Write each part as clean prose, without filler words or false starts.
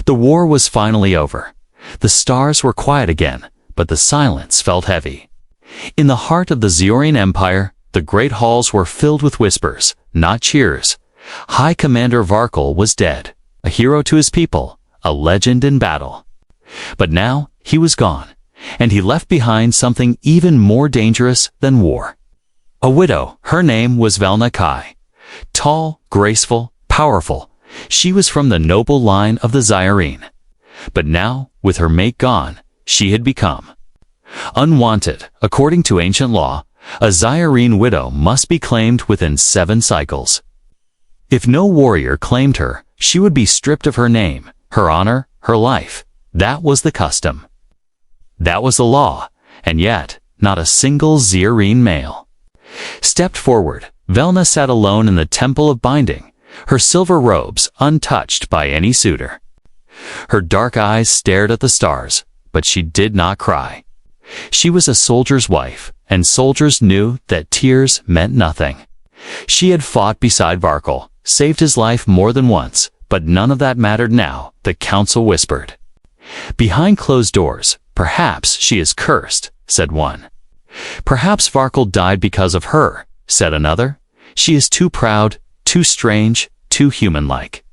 The war was finally over. The stars were quiet again, but the silence felt heavy. In the heart of the Zeorian Empire, the great halls were filled with whispers, not cheers. High Commander Varkal was dead, a hero to his people, a legend in battle. But now he was gone, and he left behind something even more dangerous than war. A widow. Her name was Velna Kai. Tall, graceful, powerful, she was from the noble line of the Zyrene. But now, with her mate gone, she had become unwanted. According to ancient law, a Zyrene widow must be claimed within 7 cycles. If no warrior claimed her, she would be stripped of her name, her honor, her life. That was the custom. That was the law, and yet not a single Zyrene male stepped forward. Velna sat alone in the Temple of Binding, her silver robes untouched by any suitor. Her dark eyes stared at the stars, but she did not cry. She was a soldier's wife, and soldiers knew that tears meant nothing. She had fought beside Varkal, saved his life more than once, but none of that mattered now, the council whispered. Behind closed doors, perhaps she is cursed, said one. Perhaps Varkal died because of her, said another. She is too proud, too strange, too human-like.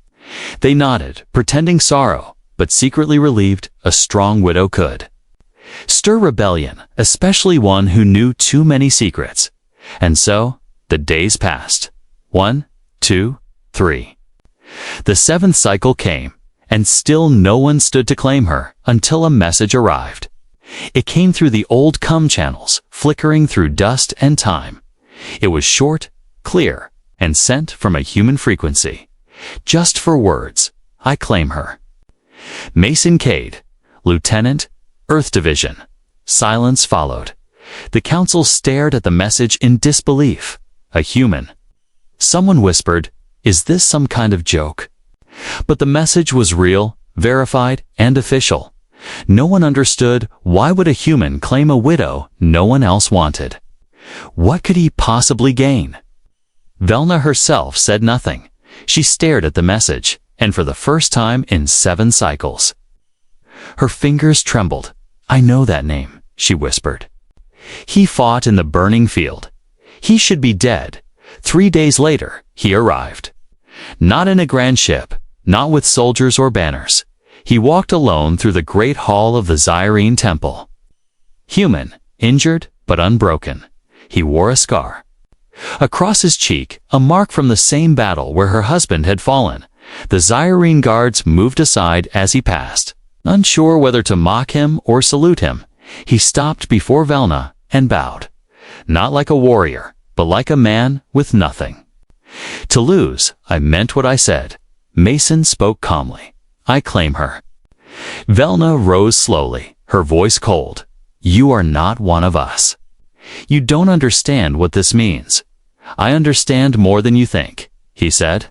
They nodded, pretending sorrow, but secretly relieved. A strong widow could stir rebellion, especially one who knew too many secrets. And so, the days passed. 1, 2, 3. The 7th cycle came, and still no one stood to claim her until a message arrived. It came through the old cum channels, flickering through dust and time. It was short, clear, and sent from a human frequency. Just for words, I claim her. Mason Cade, Lieutenant, Earth Division. Silence followed. The council stared at the message in disbelief. A human. Someone whispered, "Is this some kind of joke?" But the message was real, verified, and official. No one understood why would a human claim a widow no one else wanted. What could he possibly gain? Velna herself said nothing. She stared at the message, and for the first time in 7 cycles. Her fingers trembled. "I know that name," she whispered. He fought in the burning field. He should be dead. 3 days later, he arrived. Not in a grand ship, not with soldiers or banners. He walked alone through the great hall of the Zyrene Temple. Human, injured, but unbroken. He wore a scar. Across his cheek, a mark from the same battle where her husband had fallen. The Zyrene guards moved aside as he passed. Unsure whether to mock him or salute him, he stopped before Velna and bowed. Not like a warrior, but like a man with nothing. "To lose, I meant what I said." Mason spoke calmly. "I claim her." Velna rose slowly, her voice cold. "You are not one of us. You don't understand what this means." "I understand more than you think," he said.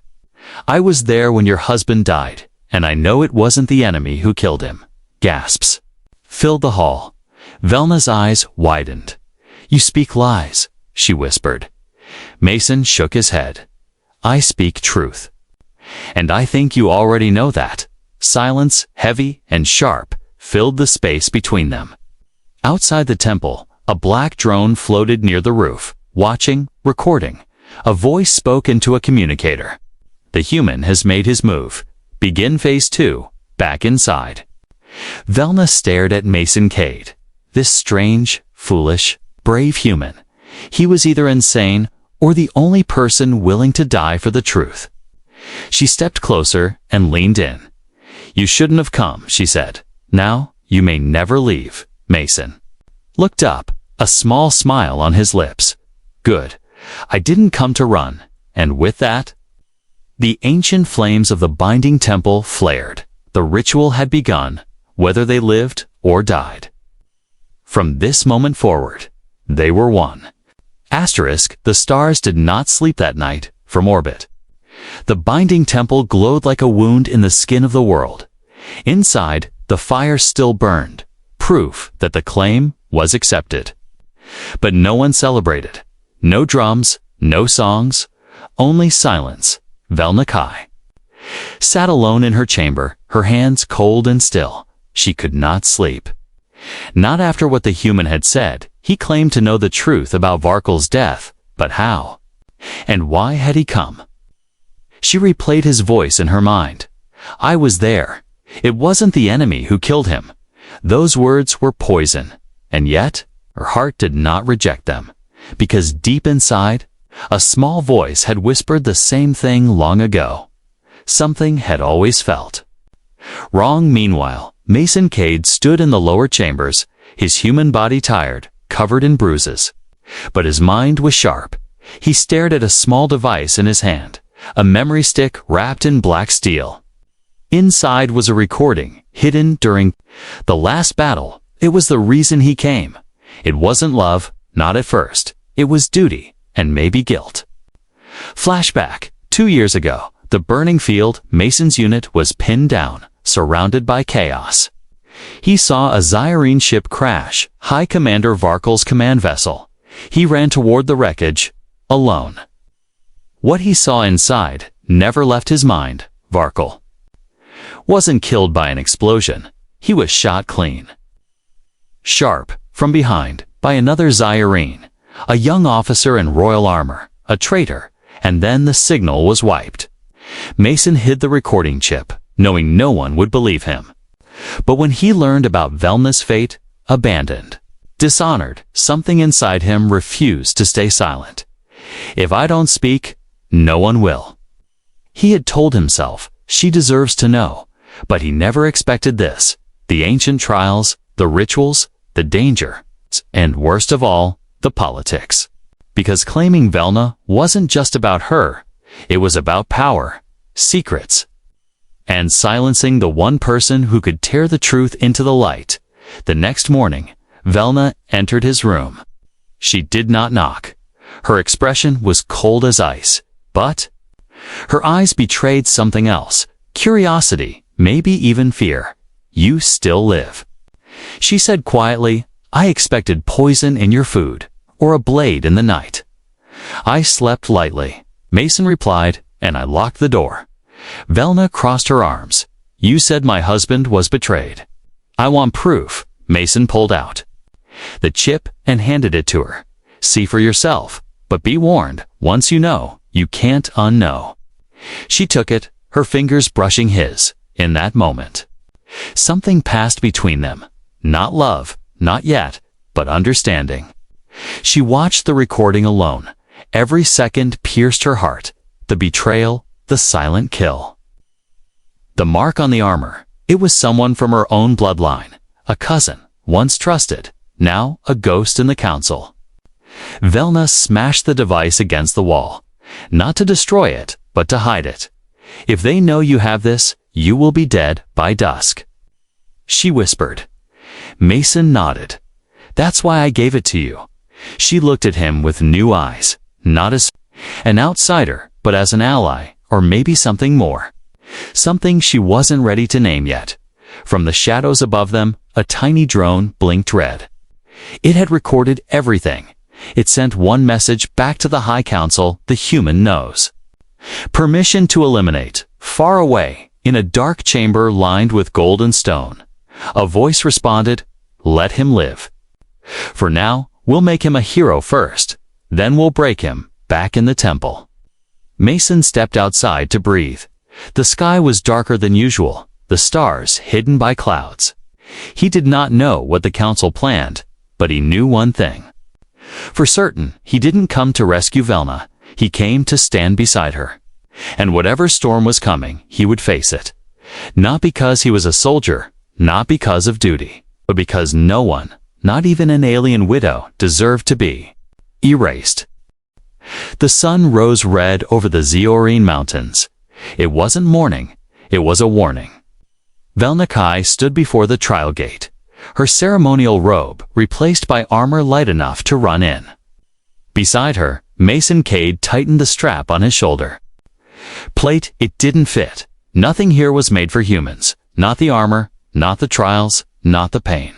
"I was there when your husband died, and I know it wasn't the enemy who killed him." Gasps filled the hall. Velna's eyes widened. "You speak lies," she whispered. Mason shook his head. "I speak truth. And I think you already know that." Silence, heavy and sharp, filled the space between them. Outside the temple, a black drone floated near the roof, watching, recording. A voice spoke into a communicator. "The human has made his move. Begin phase 2, back inside." Velna stared at Mason Cade. This strange, foolish, brave human. He was either insane or the only person willing to die for the truth. She stepped closer and leaned in. "You shouldn't have come," she said. "Now, you may never leave." Mason looked up, a small smile on his lips. "Good. I didn't come to run." And with that, the ancient flames of the binding temple flared. The ritual had begun, whether they lived or died. From this moment forward, they were one. Asterisk, the stars did not sleep that night, from orbit. The binding temple glowed like a wound in the skin of the world. Inside, the fire still burned, proof that the claim was accepted. But no one celebrated. No drums, no songs, only silence. Velna Kai sat alone in her chamber, her hands cold and still. She could not sleep. Not after what the human had said. He claimed to know the truth about Varkel's death, but how? And why had he come? She replayed his voice in her mind. I was there. It wasn't the enemy who killed him. Those words were poison, and yet her heart did not reject them, because deep inside, a small voice had whispered the same thing long ago. Something had always felt wrong. Meanwhile, Mason Cade stood in the lower chambers, his human body tired, covered in bruises. But his mind was sharp. He stared at a small device in his hand, a memory stick wrapped in black steel. Inside was a recording, hidden during the last battle. It was the reason he came. It wasn't love, not at first. It was duty, and maybe guilt. Flashback. 2 years ago, the burning field, Mason's unit was pinned down, surrounded by chaos. He saw a Zyrene ship crash, High Commander Varkel's command vessel. He ran toward the wreckage, alone. What he saw inside never left his mind. Varkel wasn't killed by an explosion. He was shot clean. Sharp, from behind, by another Zyrene, a young officer in royal armor, a traitor, and then the signal was wiped. Mason hid the recording chip, knowing no one would believe him. But when he learned about Velna's fate, abandoned, dishonored, something inside him refused to stay silent. If I don't speak, no one will. He had told himself, she deserves to know, but he never expected this. The ancient trials, the rituals, the danger, and worst of all, the politics. Because claiming Velna wasn't just about her, it was about power, secrets, and silencing the one person who could tear the truth into the light. The next morning, Velna entered his room. She did not knock. Her expression was cold as ice, but her eyes betrayed something else, curiosity, maybe even fear. You still live. She said quietly, I expected poison in your food, or a blade in the night. I slept lightly, Mason replied, and I locked the door. Velna crossed her arms. You said my husband was betrayed. I want proof. Mason pulled out the chip and handed it to her. See for yourself, but be warned, once you know, you can't unknow. She took it, her fingers brushing his. In that moment, something passed between them. Not love, not yet, but understanding. She watched the recording alone. Every second pierced her heart. The betrayal, the silent kill. The mark on the armor. It was someone from her own bloodline. A cousin, once trusted, now a ghost in the council. Velna smashed the device against the wall. Not to destroy it, but to hide it. If they know you have this, you will be dead by dusk. She whispered. Mason nodded. That's why I gave it to you. She looked at him with new eyes, not as an outsider, but as an ally, or maybe something more. Something she wasn't ready to name yet. From the shadows above them, a tiny drone blinked red. It had recorded everything. It sent one message back to the High Council the human knows. Permission to eliminate, far away, in a dark chamber lined with golden stone. A voice responded, let him live. For now, we'll make him a hero first, then we'll break him, back in the temple. Mason stepped outside to breathe. The sky was darker than usual, the stars hidden by clouds. He did not know what the council planned, but he knew one thing. For certain, he didn't come to rescue Velna. He came to stand beside her. And whatever storm was coming, he would face it. Not because he was a soldier, not because of duty, but because no one, not even an alien widow, deserved to be erased. The sun rose red over the Zyorine mountains. It wasn't morning, it was a warning. Velna Kai stood before the trial gate, her ceremonial robe replaced by armor light enough to run in. Beside her, Mason Cade tightened the strap on his shoulder. Plate, it didn't fit. Nothing here was made for humans. Not the armor, not the trials, not the pain.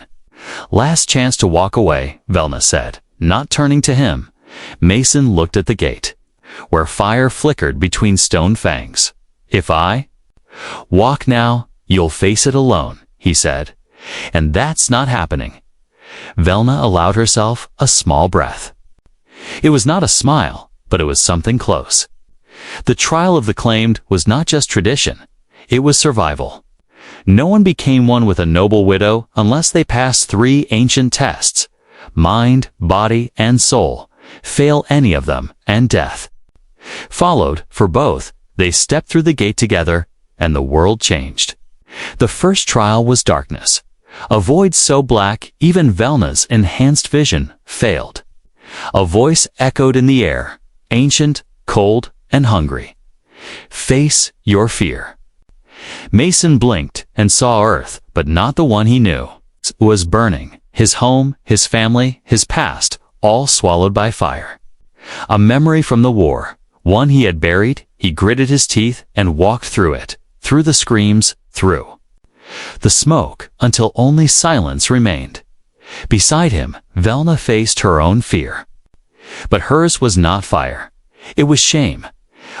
Last chance to walk away, Velna said, not turning to him. Mason looked at the gate, where fire flickered between stone fangs. If I walk now, You'll face it alone, he said. And that's not happening. Velna allowed herself a small breath. It was not a smile, but it was something close. The trial of the claimed was not just tradition, it was survival. No one became one with a noble widow unless they passed 3 ancient tests: mind, body, and soul. Fail any of them, and death. Followed, for both, they stepped through the gate together, and the world changed. The first trial was darkness. A void so black, even Velna's enhanced vision failed. A voice echoed in the air, ancient, cold, and hungry. Face your fear. Mason blinked and saw Earth, but not the one he knew. It was burning, his home, his family, his past, all swallowed by fire. A memory from the war, one he had buried. He gritted his teeth and walked through it, through the screams, through the smoke, until only silence remained. Beside him, Velna faced her own fear. But hers was not fire. It was shame.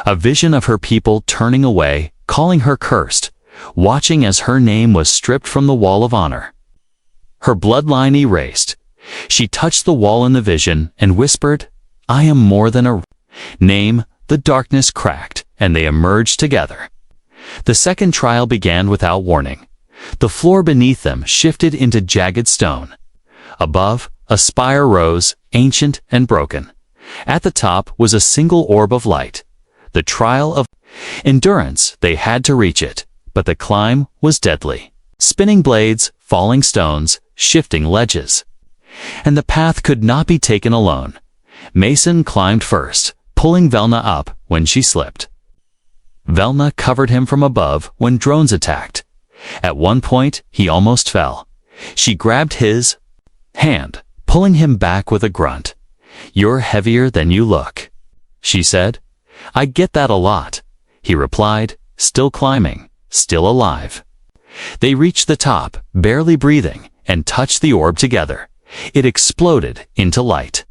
A vision of her people turning away, calling her cursed, watching as her name was stripped from the wall of honor. Her bloodline erased. She touched the wall in the vision and whispered, "I am more than a name." The darkness cracked, and they emerged together. The second trial began without warning. The floor beneath them shifted into jagged stone. Above, a spire rose, ancient and broken. At the top was a single orb of light. The trial of endurance. They had to reach it, but the climb was deadly. Spinning blades, falling stones, shifting ledges. And the path could not be taken alone. Mason climbed first, pulling Velna up when she slipped. Velna covered him from above when drones attacked. At one point, he almost fell. She grabbed his hand, pulling him back with a grunt. "You're heavier than you look," she said. "I get that a lot," he replied, still climbing, still alive. They reached the top, barely breathing, and touched the orb together. It exploded into light.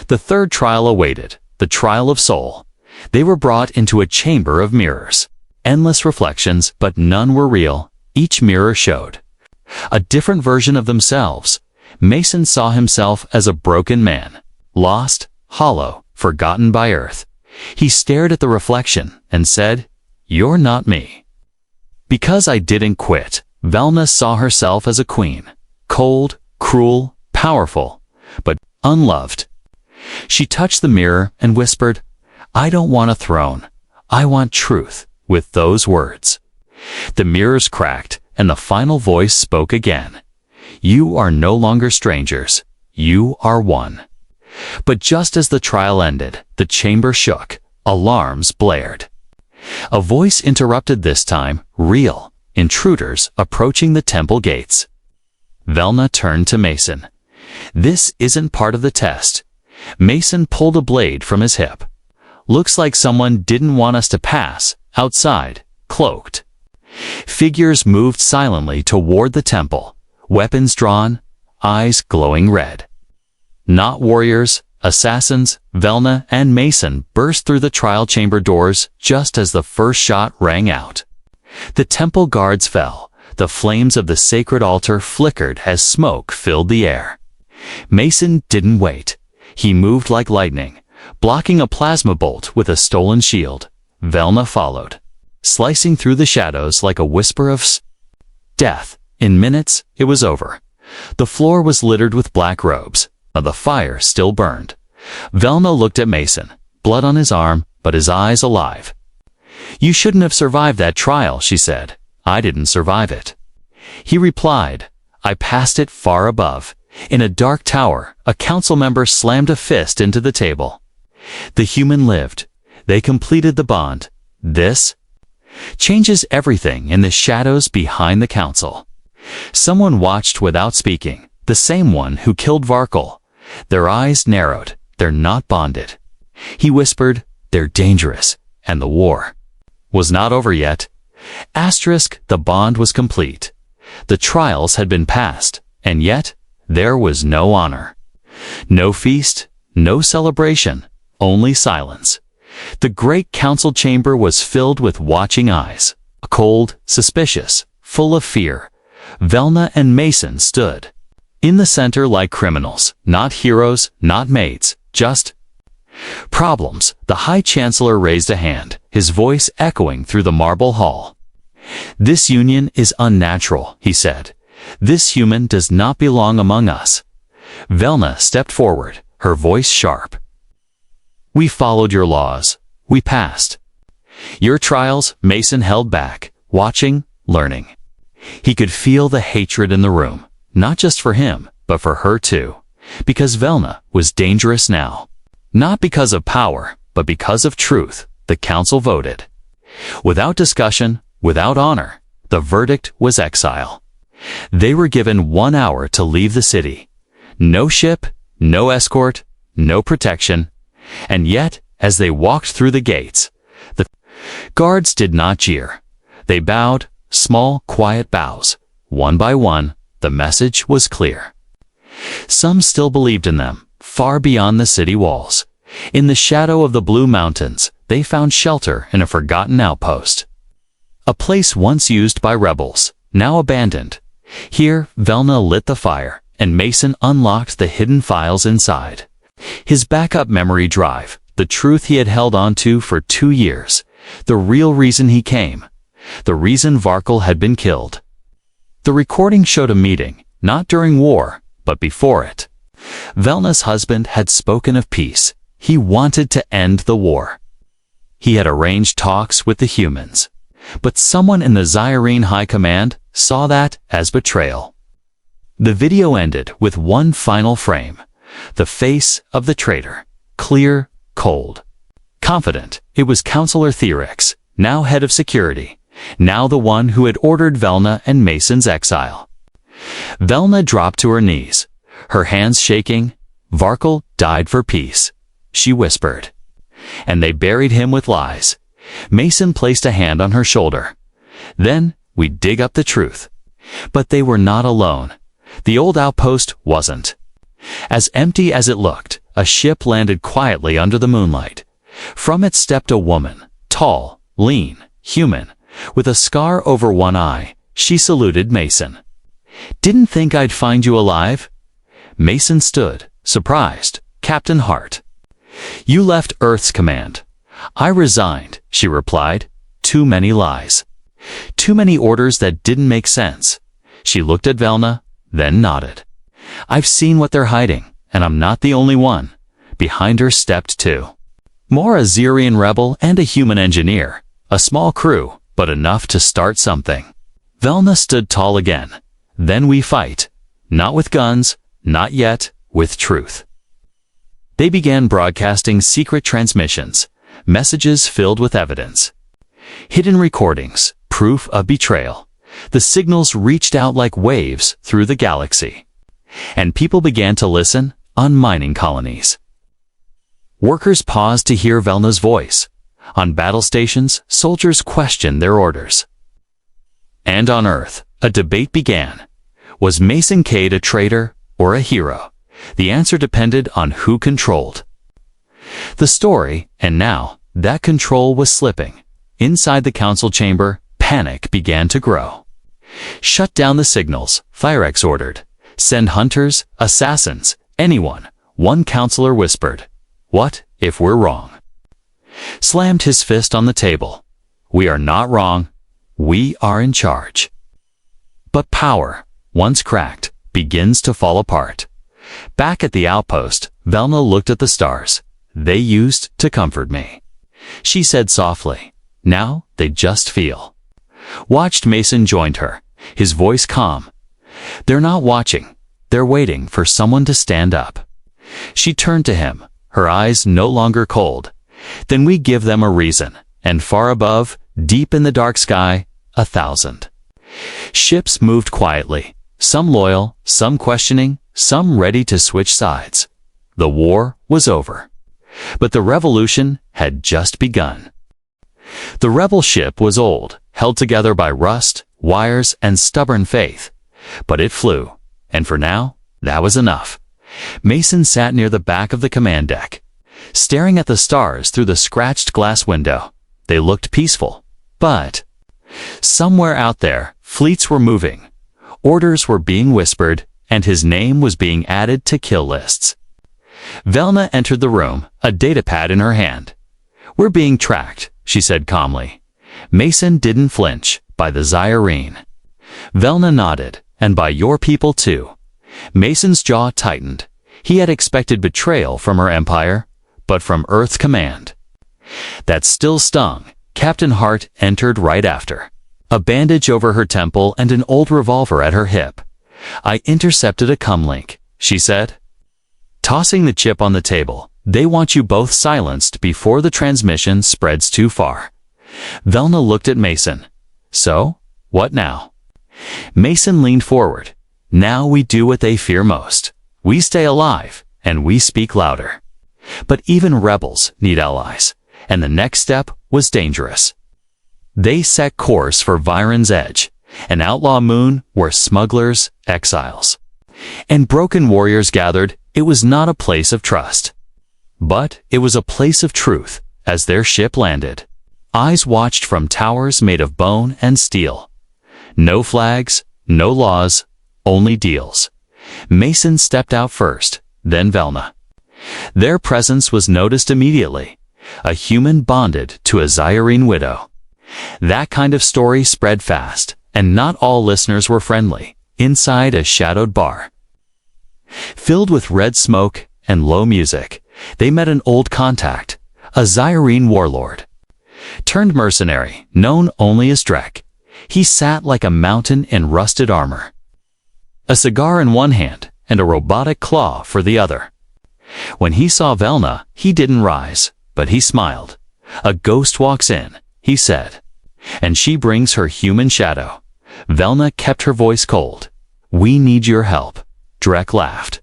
The third trial awaited, the trial of soul. They were brought into a chamber of mirrors. Endless reflections, but none were real. Each mirror showed a different version of themselves. Mason saw himself as a broken man, lost, hollow, forgotten by Earth. He stared at the reflection and said, "You're not me." Because I didn't quit, Velna saw herself as a queen. Cold, cruel, powerful, but unloved. She touched the mirror and whispered, "I don't want a throne. I want truth," with those words. The mirrors cracked, and the final voice spoke again. "You are no longer strangers. You are one." But just as the trial ended, the chamber shook. Alarms blared. A voice interrupted, this time, real. Intruders approaching the temple gates. Velna turned to Mason. "This isn't part of the test." Mason pulled a blade from his hip. "Looks like someone didn't want us to pass." Outside, cloaked figures moved silently toward the temple, weapons drawn, eyes glowing red. Not warriors, assassins. Velna and Mason burst through the trial chamber doors just as the first shot rang out. The temple guards fell. The flames of the sacred altar flickered as smoke filled the air. Mason didn't wait. He moved like lightning, blocking a plasma bolt with a stolen shield. Velna followed, slicing through the shadows like a whisper of death. In minutes, it was over. The floor was littered with black robes. The fire still burned. Velna looked at Mason, blood on his arm, but his eyes alive. "You shouldn't have survived that trial," she said. "I didn't survive it." He replied, "I passed it far above." In a dark tower, a council member slammed a fist into the table. The human lived. They completed the bond. This changes everything in the shadows behind the council. Someone watched without speaking, the same one who killed Varkle. Their eyes narrowed. They're not bonded. He whispered, "They're dangerous," and the war was not over yet. The bond was complete. The trials had been passed, and yet there was no honor. No feast, no celebration, only silence. The great council chamber was filled with watching eyes, cold, suspicious, full of fear. Velna and Mason stood in the center like criminals, not heroes, not mates, just problems. The High Chancellor raised a hand, his voice echoing through the marble hall. "This union is unnatural," he said. "This human does not belong among us." Velna stepped forward, her voice sharp. "We followed your laws. We passed your trials." Mason held back, watching, learning. He could feel the hatred in the room, not just for him, but for her too, because Velna was dangerous now. Not because of power, but because of truth. The council voted. Without discussion, without honor, the verdict was exile. They were given 1 hour to leave the city. No ship, no escort, no protection. And yet, as they walked through the gates, the guards did not jeer. They bowed, small, quiet bows. One by one, the message was clear. Some still believed in them, far beyond the city walls. In the shadow of the Blue Mountains, they found shelter in a forgotten outpost. A place once used by rebels, now abandoned. Here, Velna lit the fire, and Mason unlocked the hidden files inside. His backup memory drive, the truth he had held on to for 2 years, the real reason he came, the reason Varkle had been killed. The recording showed a meeting, not during war, but before it. Velna's husband had spoken of peace. He wanted to end the war. He had arranged talks with the humans. But someone in the Zyrene High Command saw that as betrayal. The video ended with one final frame. The face of the traitor, clear, cold, confident. It was Counselor Theorix, now head of security, now the one who had ordered Velna and Mason's exile. Velna dropped to her knees, her hands shaking. "Varkle died for peace," she whispered. "And they buried him with lies." Mason placed a hand on her shoulder. "Then we dig up the truth." But they were not alone. The old outpost wasn't. As empty as it looked, a ship landed quietly under the moonlight. From it stepped a woman, tall, lean, human, with a scar over one eye. She saluted Mason. "Didn't think I'd find you alive?" Mason stood, surprised. "Captain Hart." "You left Earth's command." "I resigned," she replied. "Too many lies. Too many orders that didn't make sense." She looked at Velna, then nodded. "I've seen what they're hiding, and I'm not the only one." Behind her stepped two. More, a Zyrian rebel and a human engineer. A small crew, but enough to start something. Velna stood tall again. "Then we fight. Not with guns, not yet, with truth." They began broadcasting secret transmissions, messages filled with evidence. Hidden recordings, proof of betrayal. The signals reached out like waves through the galaxy. And people began to listen on mining colonies. Workers paused to hear Velna's voice. On battle stations, soldiers questioned their orders. And on Earth, a debate began. Was Mason Cade a traitor or a hero? The answer depended on who controlled the story, and now that control was slipping. Inside the council chamber, panic began to grow. "Shut down the signals," Theorix ordered. "Send hunters, assassins, anyone," one counselor whispered. "What if we're wrong?" Slammed his fist on the table. "We are not wrong. We are in charge." But power, once cracked, begins to fall apart. Back at the outpost, Velna looked at the stars. "They used to comfort me," she said softly. "Now they just feel." Watched Mason joined her, his voice calm. "They're not watching. They're waiting for someone to stand up." She turned to him, her eyes no longer cold. "Then we give them a reason." And far above, deep in the dark sky, 1,000 ships moved quietly, some loyal, some questioning, some ready to switch sides. The war was over. But the revolution had just begun. The rebel ship was old, held together by rust, wires, and stubborn faith. But it flew, and for now, that was enough. Mason sat near the back of the command deck, staring at the stars through the scratched glass window. They looked peaceful, but Somewhere out there, fleets were moving. Orders were being whispered, and his name was being added to kill lists. Velna entered the room, a datapad in her hand. "We're being tracked," she said calmly. Mason didn't flinch. "By the Zyrene." Velna nodded. "And by your people too." Mason's jaw tightened. He had expected betrayal from her empire, but from Earth's command. That still stung. Captain Hart entered right after. A bandage over her temple and an old revolver at her hip. "I intercepted a comlink," she said. Tossing the chip on the table, "They want you both silenced before the transmission spreads too far." Velna looked at Mason. "So, what now?" Mason leaned forward. "Now we do what they fear most. We stay alive, and we speak louder. But even rebels need allies, and the next step was dangerous." They set course for Viren's Edge, an outlaw moon where smugglers, exiles, and broken warriors gathered. It was not a place of trust, but it was a place of truth. As their ship landed, eyes watched from towers made of bone and steel. No flags, no laws, only deals. Mason stepped out first, then Velna. Their presence was noticed immediately. A human bonded to a Zyrene widow. That kind of story spread fast, and not all listeners were friendly. Inside a shadowed bar, filled with red smoke and low music, they met an old contact, a Zyrene warlord, turned mercenary, known only as Drek. He sat like a mountain in rusted armor, a cigar in one hand and a robotic claw for the other. When he saw Velna, he didn't rise, but he smiled. "A ghost walks in," he said, "and she brings her human shadow." Velna kept her voice cold. "We need your help." Drek laughed.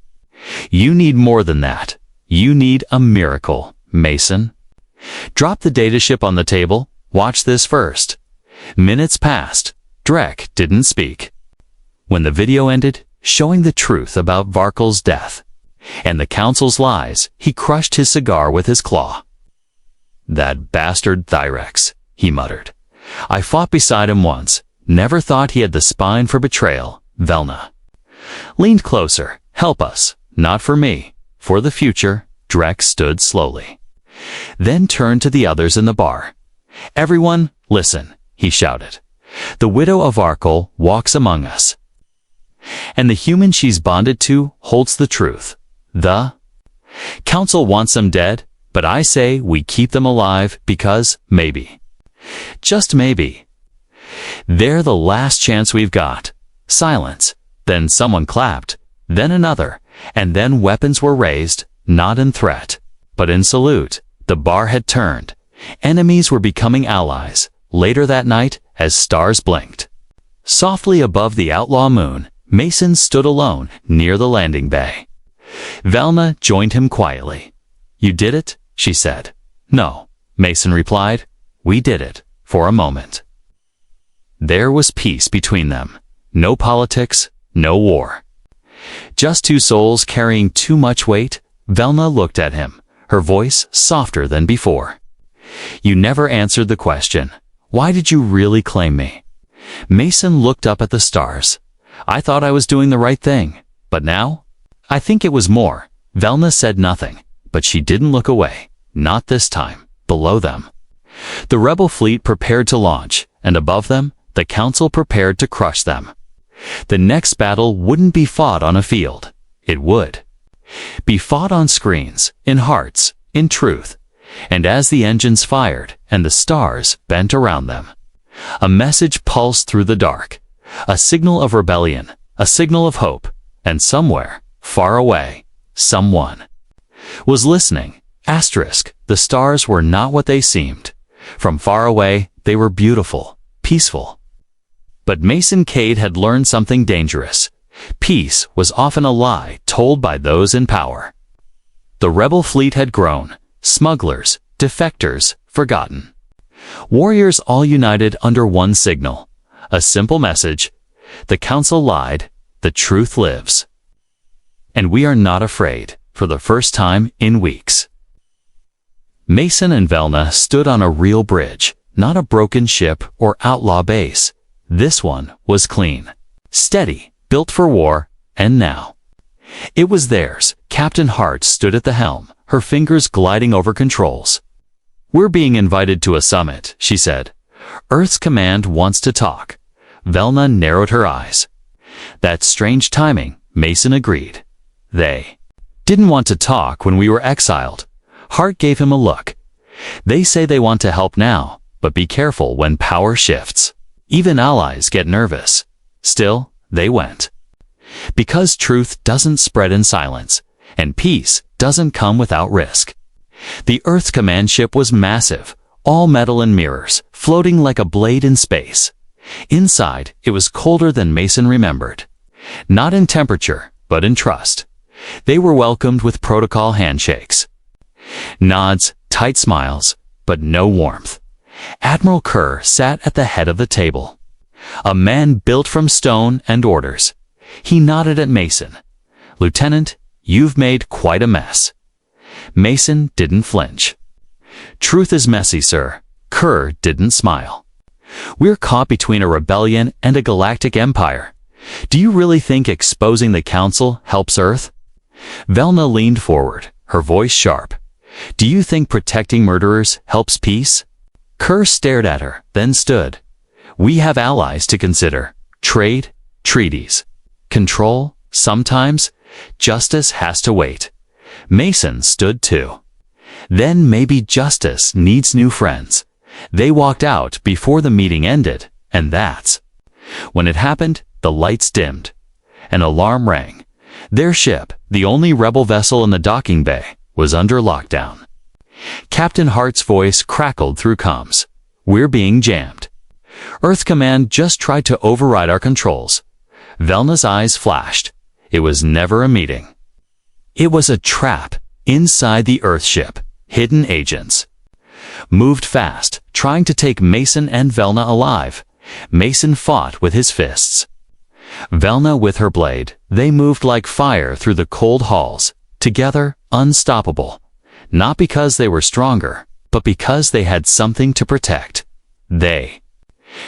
"You need more than that. You need a miracle, Mason." "Drop the dataship on the table. Watch this first." Minutes passed. Drek didn't speak. When the video ended, showing the truth about Varkel's death and the Council's lies, he crushed his cigar with his claw. "That bastard Thyrex," he muttered. "I fought beside him once. Never thought he had the spine for betrayal." Velna leaned closer. "Help us. Not for me. For the future." Drek stood slowly, then turned to the others in the bar. "Everyone, listen," he shouted. "The widow of Varkel walks among us, and the human she's bonded to holds the truth. The Council wants them dead, but I say we keep them alive because maybe, just maybe, they're the last chance we've got." Silence. Then someone clapped, then another, and then weapons were raised, not in threat, but in salute. The bar had turned. Enemies were becoming allies. Later that night, as stars blinked softly above the outlaw moon, Mason stood alone near the landing bay. Velna joined him quietly. "You did it?" she said. "No," Mason replied. "We did it, for a moment." There was peace between them. No politics, no war. Just two souls carrying too much weight. Velna looked at him, her voice softer than before. "You never answered the question. Why did you really claim me?" Mason looked up at the stars. "I thought I was doing the right thing, but now? I think it was more." Velna said nothing, but she didn't look away. Not this time. Below them, the rebel fleet prepared to launch, and above them, the Council prepared to crush them. The next battle wouldn't be fought on a field. It would be fought on screens, in hearts, in truth. And as the engines fired and the stars bent around them, a message pulsed through the dark, a signal of rebellion, a signal of hope, and somewhere, far away, someone was listening. Asterisk, the stars were not what they seemed. From far away, they were beautiful, peaceful. But Mason Cade had learned something dangerous. Peace was often a lie told by those in power. The rebel fleet had grown. Smugglers, defectors, forgotten. Warriors all united under one signal. A simple message. The Council lied. The truth lives. And we are not afraid, for the first time in weeks. Mason and Velna stood on a real bridge, not a broken ship or outlaw base. This one was clean, steady, built for war, and now it was theirs. Captain Hart stood at the helm, her fingers gliding over controls. "We're being invited to a summit," she said. "Earth's command wants to talk." Velna narrowed her eyes. "That's strange timing," Mason agreed. "They didn't want to talk when we were exiled." Hart gave him a look. "They say they want to help now, but be careful when power shifts. Even allies get nervous." Still, they went. Because truth doesn't spread in silence, and peace doesn't come without risk. The Earth's command ship was massive, all metal and mirrors, floating like a blade in space. Inside, it was colder than Mason remembered. Not in temperature, but in trust. They were welcomed with protocol handshakes. Nods, tight smiles, but no warmth. Admiral Kerr sat at the head of the table. A man built from stone and orders. He nodded at Mason. "Lieutenant, you've made quite a mess." Mason didn't flinch. "Truth is messy, sir." Kerr didn't smile. "We're caught between a rebellion and a galactic empire. Do you really think exposing the Council helps Earth?" Velna leaned forward, her voice sharp. "Do you think protecting murderers helps peace?" Kerr stared at her, then stood. "We have allies to consider. Trade, treaties. Control, sometimes. Justice has to wait." Mason stood too. "Then maybe justice needs new friends." They walked out before the meeting ended, and that's when it happened. The lights dimmed. An alarm rang. Their ship, the only rebel vessel in the docking bay, was under lockdown. Captain Hart's voice crackled through comms. "We're being jammed. Earth Command just tried to override our controls." Velna's eyes flashed. It was never a meeting. It was a trap. Inside the Earth ship, hidden agents moved fast, trying to take Mason and Velna alive. Mason fought with his fists. Velna with her blade. They moved like fire through the cold halls, together, unstoppable. Not because they were stronger, but because they had something to protect. They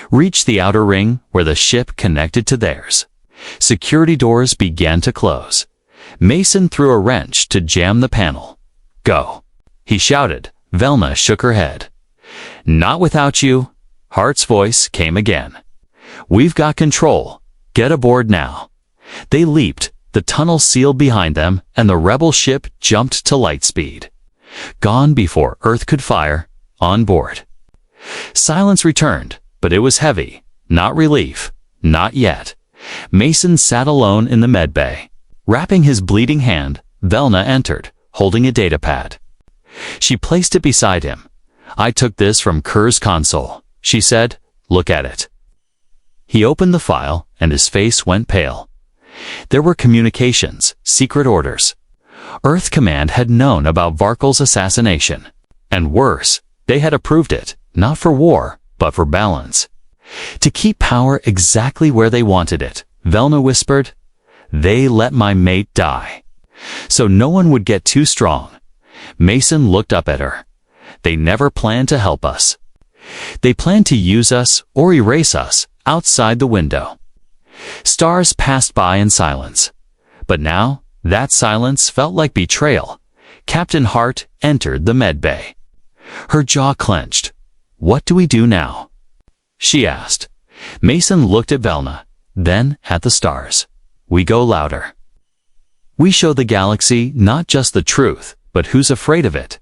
reached the outer ring where the ship connected to theirs. Security doors began to close. Mason threw a wrench to jam the panel. "Go," he shouted. Velna shook her head. "Not without you." Hart's voice came again. "We've got control. Get aboard now." They leaped, the tunnel sealed behind them, and the rebel ship jumped to light speed. Gone before Earth could fire, on board. Silence returned, but it was heavy. Not relief. Not yet. Mason sat alone in the medbay. Wrapping his bleeding hand, Velna entered, holding a datapad. She placed it beside him. "I took this from Kerr's console," she said. "Look at it." He opened the file, and his face went pale. There were communications, secret orders. Earth Command had known about Varkel's assassination. And worse, they had approved it, not for war, but for balance. To keep power exactly where they wanted it, Velna whispered. "They let my mate die, so no one would get too strong." Mason looked up at her. "They never planned to help us. They planned to use us or erase us outside the window." Stars passed by in silence. But now, that silence felt like betrayal. Captain Hart entered the medbay. Her jaw clenched. "What do we do now?" she asked. Mason looked at Velna, then at the stars. "We go louder. We show the galaxy not just the truth, but who's afraid of it."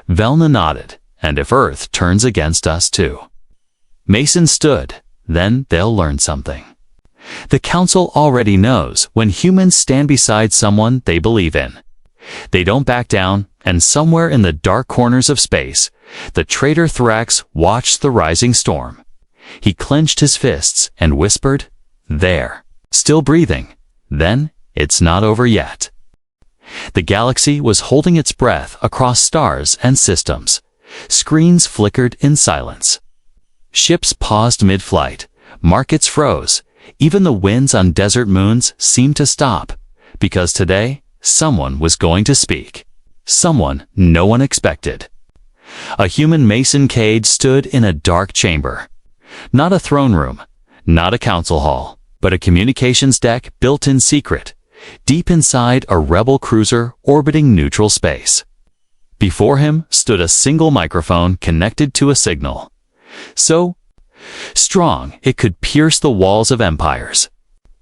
Velna nodded. "And if Earth turns against us too." Mason stood. "Then they'll learn something. The Council already knows when humans stand beside someone they believe in. They don't back down, and somewhere in the dark corners of space, the traitor Thrax watched the rising storm. He clenched his fists and whispered, "There, still breathing. Then, it's not over yet." The galaxy was holding its breath across stars and systems. Screens flickered in silence. Ships paused mid-flight. Markets froze. Even the winds on desert moons seemed to stop. Because today, someone was going to speak. Someone no one expected. A human Mason Cade stood in a dark chamber. Not a throne room, not a council hall, but a communications deck built in secret, deep inside a rebel cruiser orbiting neutral space. Before him stood a single microphone connected to a signal, so strong it could pierce the walls of empires.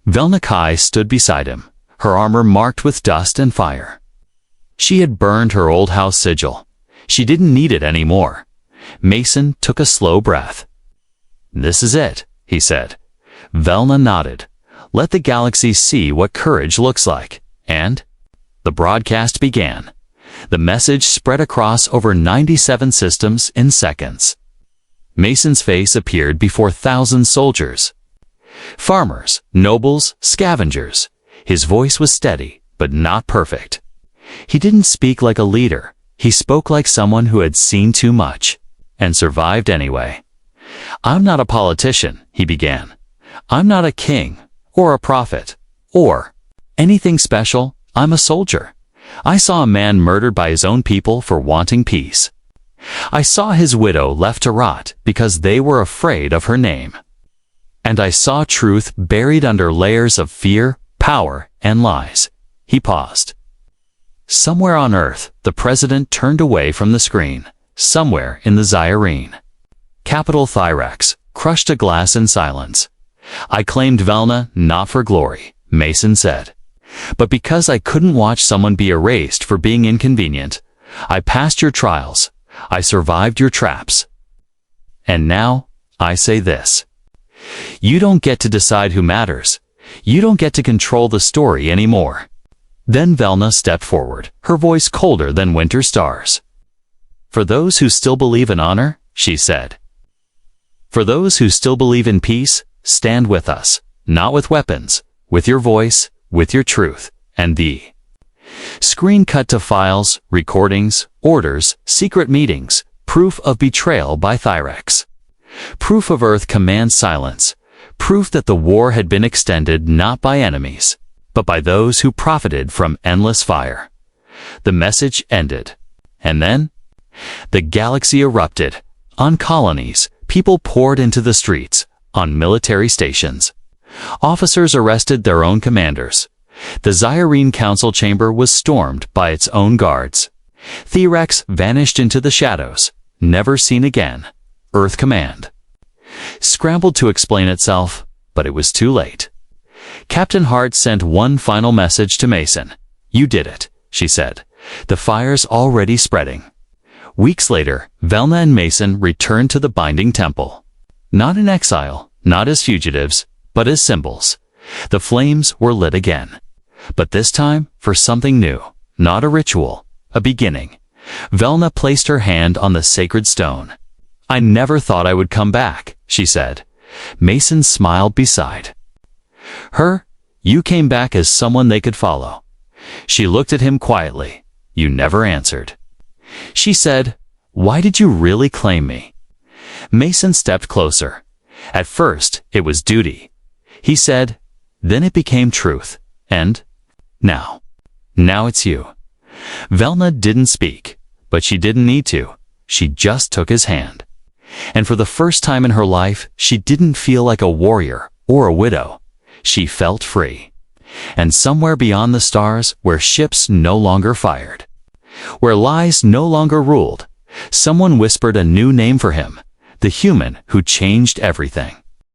Velna Kai stood beside him, her armor marked with dust and fire. She had burned her old house sigil. She didn't need it anymore. Mason took a slow breath. "This is it," he said. Velna nodded. "Let the galaxy see what courage looks like." And the broadcast began. The message spread across over 97 systems in seconds. Mason's face appeared before thousands of soldiers. Farmers, nobles, scavengers. His voice was steady, but not perfect. He didn't speak like a leader. He spoke like someone who had seen too much, and survived anyway. "I'm not a politician," he began. "I'm not a king, or a prophet, or anything special. I'm a soldier. I saw a man murdered by his own people for wanting peace. I saw his widow left to rot because they were afraid of her name. And I saw truth buried under layers of fear, power, and lies." He paused. Somewhere on Earth, the president turned away from the screen. Somewhere in the Zyrene, capital Thyrex crushed a glass in silence. "I claimed Velna not for glory," Mason said, "but because I couldn't watch someone be erased for being inconvenient. I passed your trials. I survived your traps. And now, I say this. You don't get to decide who matters. You don't get to control the story anymore." Then Velna stepped forward, her voice colder than winter stars. "For those who still believe in honor," she said. "For those who still believe in peace, stand with us, not with weapons, with your voice, with your truth." And the screen cut to files, recordings, orders, secret meetings, proof of betrayal by Thyrex. Proof of Earth command silence. Proof that the war had been extended not by enemies, but by those who profited from endless fire. The message ended. And then the galaxy erupted. On colonies, people poured into the streets. On military stations, officers arrested their own commanders. The Zyrene Council chamber was stormed by its own guards. Thyrex vanished into the shadows, never seen again. Earth Command scrambled to explain itself, but it was too late. Captain Hart sent one final message to Mason. "You did it," she said. "The fire's already spreading." Weeks later, Velna and Mason returned to the Binding Temple. Not in exile, not as fugitives, but as symbols. The flames were lit again. But this time for something new, not a ritual, a beginning. Velna placed her hand on the sacred stone. "I never thought I would come back," she said. Mason smiled beside her. "You came back as someone they could follow." She looked at him quietly. "You never answered." She said, "Why did you really claim me?" Mason stepped closer. "At first, it was duty," he said. "Then it became truth. And now it's you." Velna didn't speak, but she didn't need to. She just took his hand. And for the first time in her life, she didn't feel like a warrior or a widow. She felt free. And somewhere beyond the stars, where ships no longer fired, where lies no longer ruled, someone whispered a new name for him, the human who changed everything.